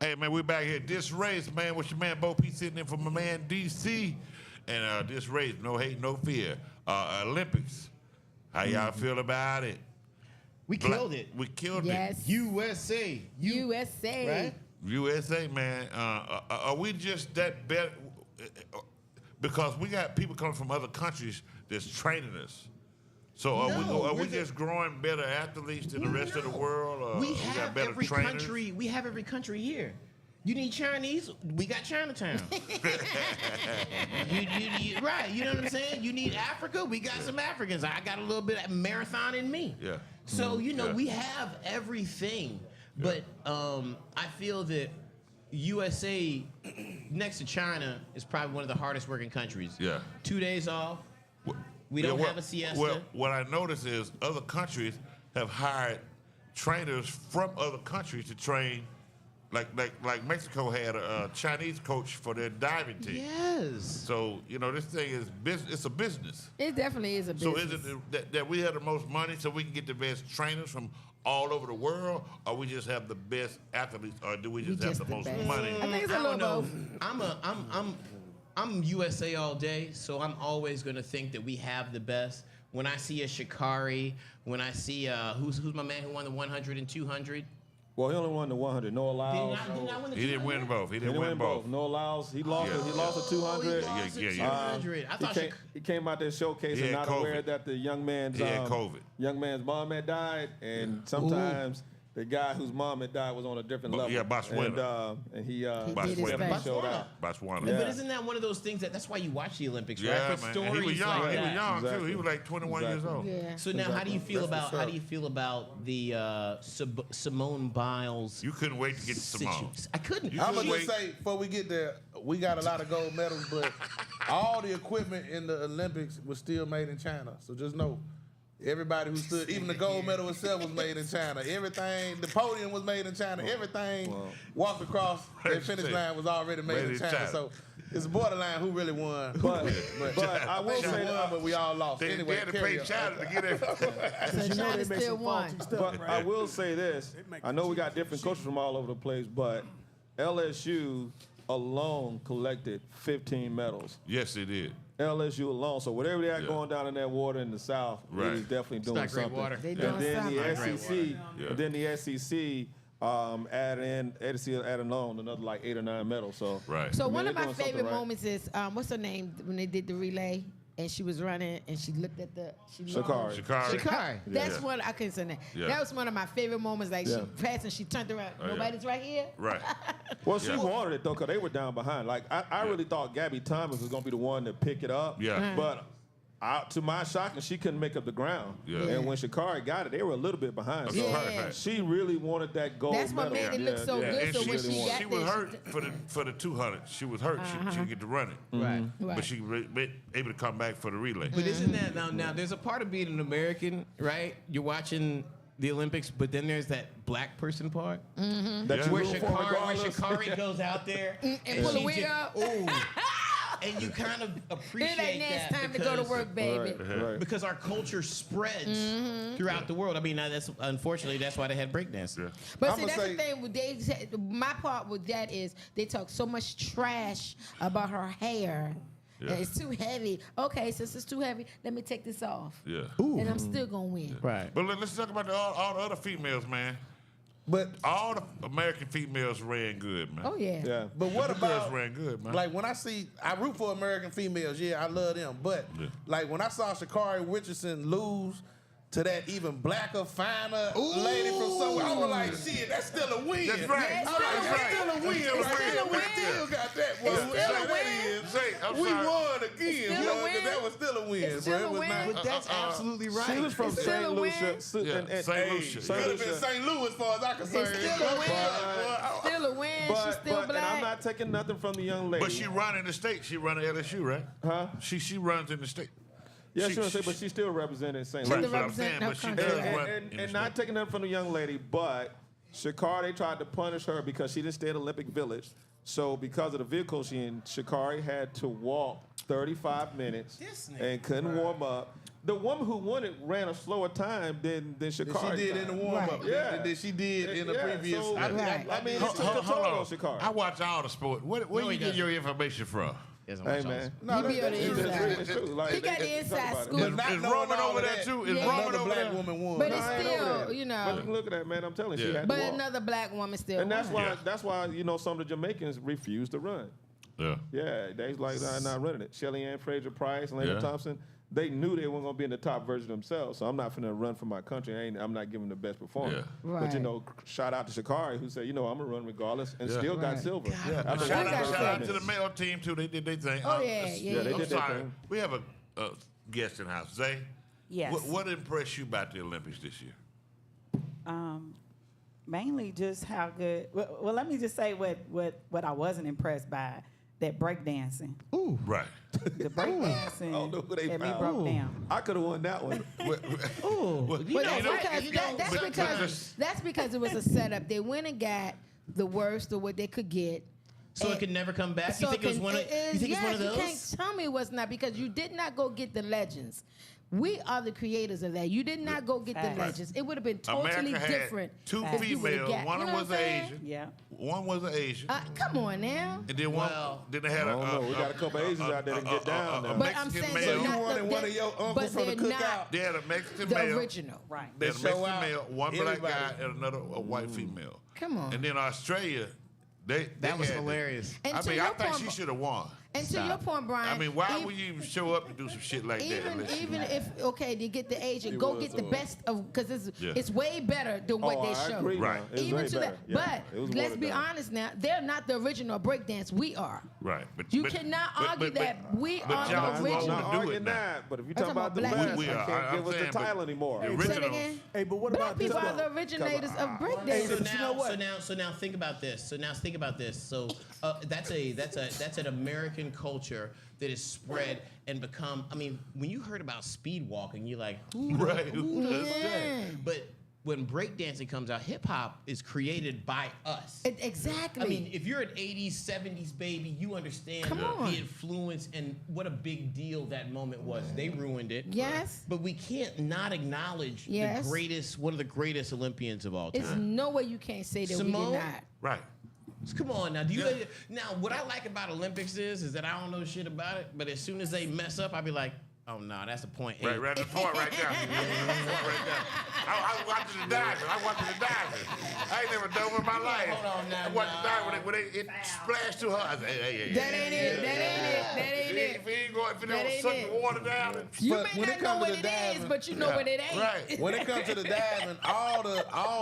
Hey, man, we back here. DisRace, man, with your man Bo P sitting in for my man DC. And DisRace, no hate, no fear. Olympics, how y'all feel about it? We killed it. We killed Yes. it. USA. USA. Right? USA, man. Are we just that better? Because we got people coming from other countries that's training us. So are we just growing better athletes than the rest of the world? Or we got have better every trainers? country. We have every country here. You need Chinese? We got Chinatown. Right? You know what I'm saying? You need Africa? We got some Africans. I got a little bit of marathon in me. Yeah. So we have everything, but I feel that USA next to China is probably one of the hardest working countries. Yeah. 2 days off. We don't have a siesta. Well, what I noticed is other countries have hired trainers from other countries to train. Like Mexico had a Chinese coach for their diving team. Yes. So this thing is business. It's a business. It definitely is a business. So is it that we have the most money so we can get the best trainers from all over the world, or we just have the best athletes, or do we just have the most best. money? I think it's a little both. I'm USA all day, so I'm always gonna think that we have the best. When I see a Shakari, when I see who's my man who won the 100 and 200. Well, he only won the 100. No allows. He didn't win both. He didn't win both. No allows. He lost. He lost the 200. I thought he came out there showcasing, not aware that the young man's mom had died, and sometimes the guy whose mom had died was on a different level. Yeah, Botswana. And he showed out. Botswana. But isn't that one of those things that's why you watch the Olympics, right? Yeah, For man. stories He was young. like he that. was young Exactly. too. He was like 21 years old. Yeah. So now, how do you feel about the Simone Biles? You couldn't wait to get to Simone. I couldn't. I'm gonna just say before we get there, we got a lot of gold medals, but all the equipment in the Olympics was still made in China. So just know, everybody who stood, even the gold medal itself was made in China. Everything, the podium was made in China. Everything walked across the finish line was already made in China. So it's borderline who really won. But I will say that, but we all lost. They Anyway, had to play China to get everything. So China still won. But I will say this. I know we got different coaches from all over the place, but LSU alone collected 15 medals. Yes, they did. LSU alone. So whatever they got going down in that water in the South, Right. is definitely doing not great something. water. They And doing then something. the SEC added on another like 8 or 9 medals. So Right. So I mean, one of they're my doing something favorite right. moments is what's her name when they did the relay and she was running and she looked at the Shakari. Shakari. That's one I couldn't say that. Yeah. That was one of my favorite moments. Like Yeah. she passed and she turned around. Oh, yeah. Nobody's right here. Right. Well, she Yeah. wanted it though, cause they were down behind. Like I really thought Gabby Thomas was gonna be the one to pick it up. Yeah. But to my shocking, she couldn't make up the ground. Yeah. And when Shakari got it, they were a little bit behind. Yeah. So Right. she really wanted that gold That's what medal. made it look so good. And So when she got she there, was hurt for the 200. She was hurt. She didn't get to run it. Right. Right. But she was able to come back for the relay. But isn't that now? There's a part of being an American, right? You're watching the Olympics, but then there's that black person part That you where root for regardless. Shakari goes out there and pull the she wig just- up. Ooh. And you kind of appreciate It ain't that next time to go to because- work, baby. Right. because our culture spreads throughout the world. I mean, that's unfortunately that's why they had breakdancing. Yeah. But I'ma see, that's say- the thing. They said, my part with that is they talk so much trash about her hair. Yeah. And it's too heavy. Okay, since it's too heavy, let me take this off. Yeah. And I'm still gonna win. Right. But let's talk about all the other females, man. but All the American females ran good, man. Oh yeah. Yeah. but what The girls about ran good, man. like when I root for American females. Yeah, I love them. But like when I saw Shakari Richardson lose to that even blacker, finer lady from somewhere, I was like, shit, that's still a win. That's right. Yeah, it's I'm like, still that's still a win. It's Right still there. a We win. still got that. Boy. It's still a That win. is. Say, I'm We sorry. won again, still a boy, win. 'cause that was still a win, It's still bro. It a was win. not. But that's absolutely right. She was from It's still St. a Lucia. win. Yeah, St. Lucia. Could have been St. Louis as far as I can say. It's still a win. Still a win. She's still And I'm black. not taking nothing from the young lady. But she run in the state. She run at LSU, right? Huh? She runs in the state. Yeah, she, but she still represented St. Right, Louis. but I'm saying, but she represent does her country. run in the And not state. taking nothing from the young lady, but Shakari tried to punish her because she didn't stay at Olympic Village. So because of the vehicle she in, Shakari had to walk 35 minutes and couldn't warm up. the woman who won it ran a slower time than Shakari. She did in the warm-up. Right. Yeah. Than she did in the previous. So, I mean, it took control on Shakari. I watch all the sport. Where you get your information from? Hey, man. No, he be on the inside. It's true. Like, He got the inside scoop. Is Roman over there too? Is Yeah. Roman Another over black there? woman won. But I it's ain't over still, there. you know. But look at that, man. I'm telling you, she Yeah. had But to walk. another black woman still And that's won. why, some of the Jamaicans refused to run. Yeah. Yeah, they was like, I'm not running it. Shelly Ann Fraser-Price, Lena Thompson, they knew they weren't going to be in the top version themselves, so I'm not finna run for my country. I'm not giving the best performance. Yeah. Right. But, shout out to Shakari, who said, I'm going to run regardless, and still got Right. silver. Yeah. After Shout running got out, for shout out to 5 the minutes. male team too. They did their thing. Oh, yeah, yeah, they I'm did their sorry. thing. We have a guest in the house. Zay, Yes. what impressed you about the Olympics this year? Mainly just how good. Well, let me just say what I wasn't impressed by. That breakdancing. Right. The breakdancing I don't know who they had me found. broke down. I could have won that one. That's because it was a setup. They went and got the worst of what they could get. So it could never come back. You think it was one of? You think it's one of those? You can't tell me it was not because you did not go get the legends. We are the creators of that. You did not go get the Facts. legends. It would have been totally America different. had two if you would've females. got- One you know was what an I'm saying? Asian. Yeah. One was an Asian. Come on now. And then Well, they had I don't know. We got a couple Asians out there that can get down now. But I'm Mexican saying male. they're You not wanted the, one of your uncles but from the they're cookout? not They had a Mexican the male. original. Right. They had a They show Mexican out male, one black everybody. guy, and another a white female. Come on. And then Australia, they That was had- hilarious. And I to mean, your I think point, she should have won. And to your point, Brian. I mean, why would you even show up and do some shit like that? Even if you get the Asian, go get the best of because Yeah. it's way better than what they I show. agree. Right. It was Even way to better. that, Yeah, it was but let's watered be down. honest now. They're not the original breakdance. We are. Right. You cannot argue that we are y'all the don't I'm original. wanna not do arguing it now. that, but if you're I'm talking about the talking about best, black I people. can't I'm give us saying, the but title anymore. the Say it originals. again. Hey, but what Black about people this? are the originators of So breakdance. now, so now think about this. So that's an American culture that is spread and become. I mean, when you heard about speed walking, you're like, who Right. who does Yeah. that? But when breakdancing comes out, hip hop is created by us. Exactly. I mean, if you're an 80s, 70s baby, you understand Come on. the influence and what a big deal that moment was. They ruined it. Yes. But we can't not acknowledge Yes. one of the greatest Olympians of all time. it's no way you can't say that Simone? we did not. Right. Come on now. Now what I like about Olympics is that I don't know shit about it, but as soon as they mess up, I be like, oh no, that's a point. Right, right, the point right there. Right there. I watched the diving. I ain't never dove in my life. Hold on now, I watched the diving when it splashed to her. I said, hey. That ain't it. That ain't it. If it That don't ain't suck it. the water down. You But may when not it know comes what to it the is, diving- but you know what it ain't. Right. When it comes to the diving, all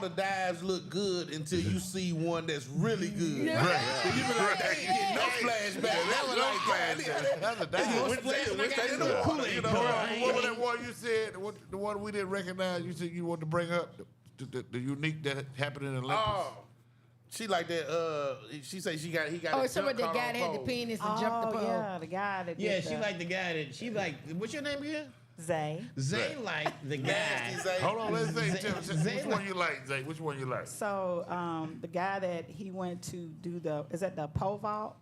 the dives look good until you see one that's really good. Yeah. Right. And you be like, Yeah. hey, you get no flashback. That was like, That's a dive. What was that one you said? The one we didn't recognize? You said you wanted to bring up the unique that happened in the Olympics. oh, she like that. She say he got. Oh, his so what jump the caught guy on that had the pole. penis and jumped the pole. Yeah, the guy that Yeah, did she the- like the guy that she like. What's your name again? Zay. Zay like the guy. Nasty Zay. Hold on, let's say, Zay- which one you like, Zay? Which one you like? So the guy that he went to do is that the pole vault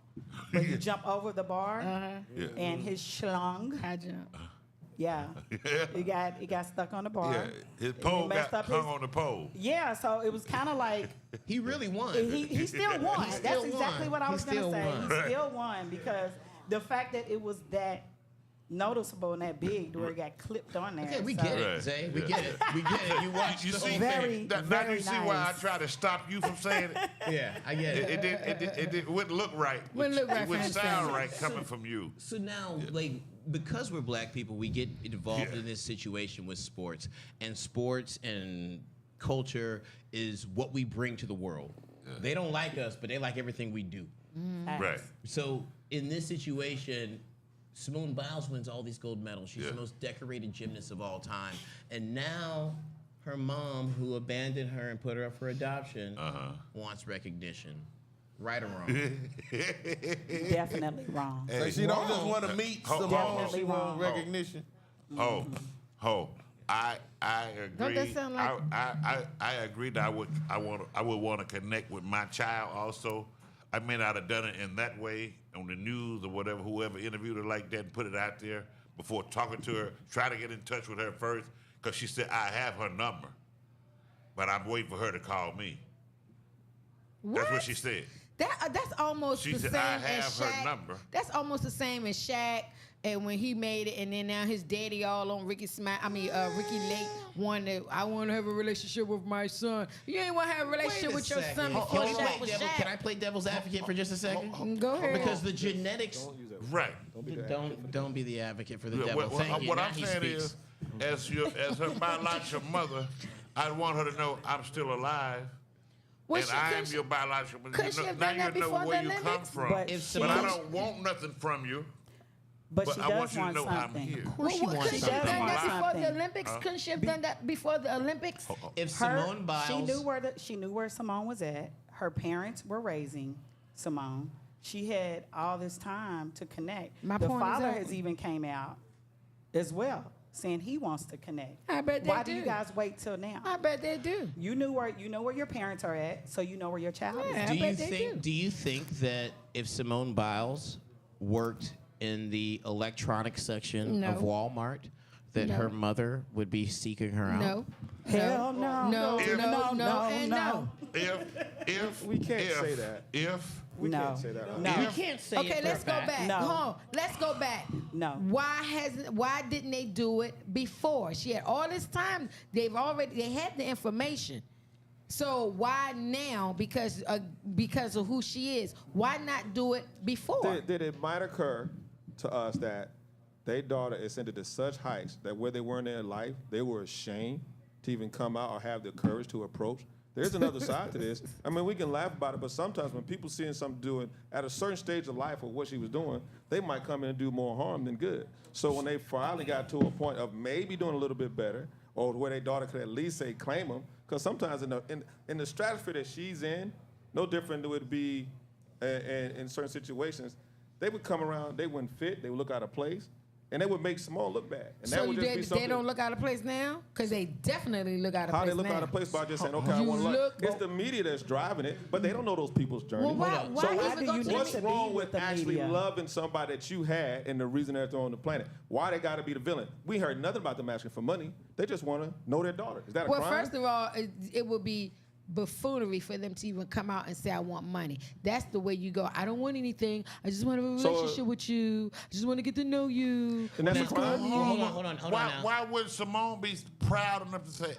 where you jump over the bar Yeah. and his schlong, High jump. yeah, he got stuck on the bar. Yeah, his And pole he messed got up hung his- on the pole. Yeah, so it was kind of like He really won. he still won. He still That's exactly won. what I He was gonna still say. won. He still won because the fact that it was that noticeable and that big, where it got clipped on there. Okay, we so- get it, Right. Zay. We get it. We get it. You watched You the see, whole Very, thing. now very you see why I nice. try to stop you from saying it. Yeah, I get it. It wouldn't look right. Wouldn't look right It wouldn't from sound him. right coming from you. So now, like, because we're black people, we get involved Yeah. in this situation with sports, and culture is what we bring to the world. They don't like us, but they like everything we do. Facts. Right. So in this situation, Simone Biles wins all these gold medals. She's Yeah. the most decorated gymnast of all time, and now her mom, who abandoned her and put her up for adoption, wants recognition. Right or wrong? Definitely wrong. So she don't just want to meet Hold Simone. on. She want recognition. I agree. Don't that sound like- I agree that I would want to connect with my child also. I may not have done it in that way on the news or whatever, whoever interviewed her like that and put it out there. before talking to her. Try to get in touch with her first, because she said, I have her number, but I'm waiting for her to call me. That's what she said. That's almost She the said, same I as have Shaq. her number. That's almost the same as Shaq. And when he made it, and then now his daddy all on Ricky Lake wanted. I want to have a relationship with my son. You ain't want to have a relationship with your son before Shaq was Shaq. Can I play devil's advocate for just a second? Go ahead. Because the genetics. Right. Don't be the advocate for the devil. Thank you. What Now I'm he saying speaks. is, as her biological mother, I want her to know I'm still alive. Well, and I am your biological mother. Couldn't she have Now done that you know before where the you come Olympics? from. But I don't want nothing from you. But she I does want you to want know I'm something. here. Of course she wants Couldn't she have something. done that before Something. the Olympics? Couldn't she have done that before the Olympics? If Simone Biles, she knew where Simone was at. Her parents were raising Simone. She had all this time to connect. My the point is father that- has even came out as well, saying he wants to connect. I bet they Why do do. you guys wait till now? I bet they do. You know where your parents are at, so you know where your child Yeah. is. I bet they do. Do you think that if Simone Biles worked in the electronics section of No. Walmart, that No. her mother would be seeking her out? No. Hell no. No, If- no, no, and no. If We can't say that. If We No. can't say that. No. You can't say Okay, it for let's a go fact. back. No. Hold on. Let's go back. No. Why didn't they do it before? She had all this time. They had the information. So why now? Because of who she is. Why not do it before? Did it might occur to us that their daughter ascended to such heights that where they were in their life, they were ashamed to even come out or have the courage to approach? There's another side to this. I mean, we can laugh about it, but sometimes when people seeing something doing at a certain stage of life or what she was doing, they might come in and do more harm than good. So when they finally got to a point of maybe doing a little bit better, or where their daughter could at least say claim them, because sometimes in the stratosphere that she's in, no different than it would be in certain situations, they would come around, they wouldn't fit, they would look out of place, and they would make Simone look bad. And that So would just be they something. don't look out of place now? Because they definitely look out of How place they look now. out of place by just saying, okay, I You want to look- It's the media that's driving it, but they don't know those people's journey. Well, why Why even do go you to need the What's to be wrong with with the actually media? loving somebody that you had and the reason that they're on the planet? Why they got to be the villain? We heard nothing about them asking for money. They just want to know their daughter. Is that a Well, crime? first of all, it would be buffoonery for them to even come out and say, I want money. That's the way you go. I don't want anything. I just want a relationship with you. I just want to get to know you. And that's a Let's crime? go. Hold on now. why would Simone be proud enough to say,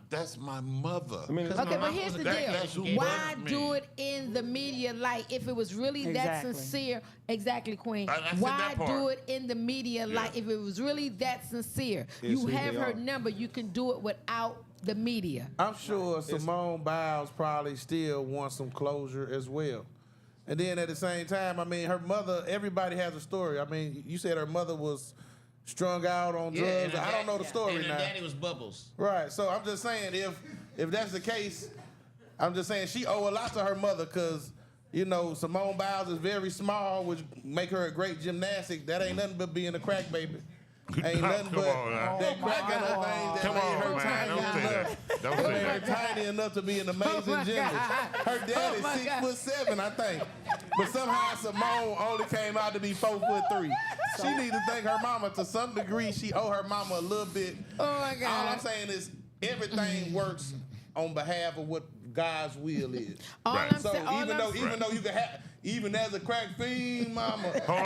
that's my mother? I mean, Okay, but here's the That's who deal. Why birthed me. do it in the media light if it was really that Exactly. sincere? Exactly, Queen. I said Why that part. do it in the media light if it was really that sincere? It's You who have they her are. number. You can do it without the media. I'm sure Simone Biles probably still wants some closure as well. And then at the same time, I mean, her mother, everybody has a story. I mean, you said her mother was strung out on drugs. I don't know the story and now. her daddy was Bubbles. Right. So I'm just saying, if that's the case, I'm just saying she owe a lot to her mother because, you know, Simone Biles is very small, which make her a great gymnastic. That ain't nothing but being a crack baby. Ain't nothing Come but on now. that crack and the things that Come made on, her man. tiny Don't say enough. that. Don't That say made her that. tiny enough to be an amazing my gymnast. God. Her dad Oh, is my God. 6'7", I think. But somehow Simone only came out to be 4'3". She need to thank her mama to some degree. She owe her mama a little bit. Oh, my God. All I'm saying is everything works on behalf of what God's will is. All Right. I'm So saying, even though you can have, even as a crack fiend mama, Hold on.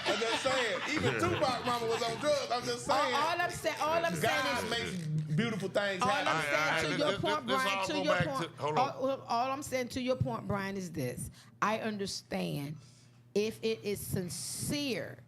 I'm just saying, even Tupac mama was on drugs. I'm just saying, all I'm saying God is makes beautiful things All happen. I'm Alright, saying to alright, your this point, all Brian, go to your back point, to- hold on. all I'm saying to your point, Brian, is this. I understand if it is sincere,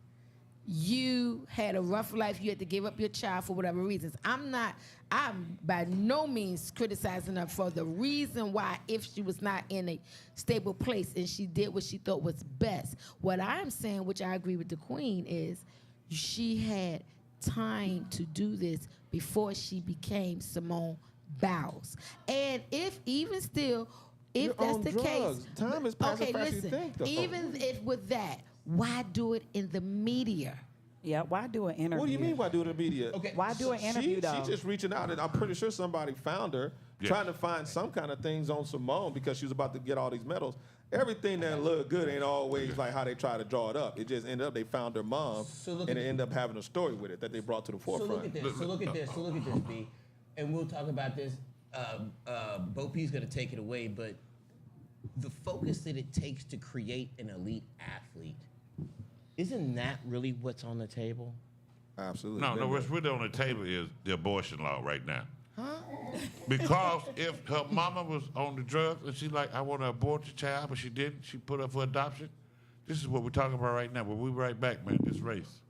you had a rough life, you had to give up your child for whatever reasons. I'm by no means criticizing her for the reason why if she was not in a stable place and she did what she thought was best. What I'm saying, which I agree with the Queen, is she had time to do this before she became Simone Biles. And if You're that's on the drugs. case, Time is passing okay, fast as you listen. think, though. Even if with that, why do it in the media? Yeah, why do an interview? What do you mean by do the media? Okay. Why do an interview, though? She's just reaching out, and I'm pretty sure somebody found her trying to find some kind of things on Simone because she was about to get all these medals. Everything that looked good ain't always like how they try to draw it up. It just ended up they found her mom, and it ended up having a story with it that they brought to the forefront. So look at this. So look at this. So look at this, B. And we'll talk about this. Bo P's gonna take it away, but the focus that it takes to create an elite athlete, isn't that really what's on the table? Absolutely. No, what's really on the table is the abortion law right now. Because if her mama was on the drugs and she like, I want to abort your child, but she didn't, she put up for adoption. This is what we're talking about right now. But we'll be right back, man. This race.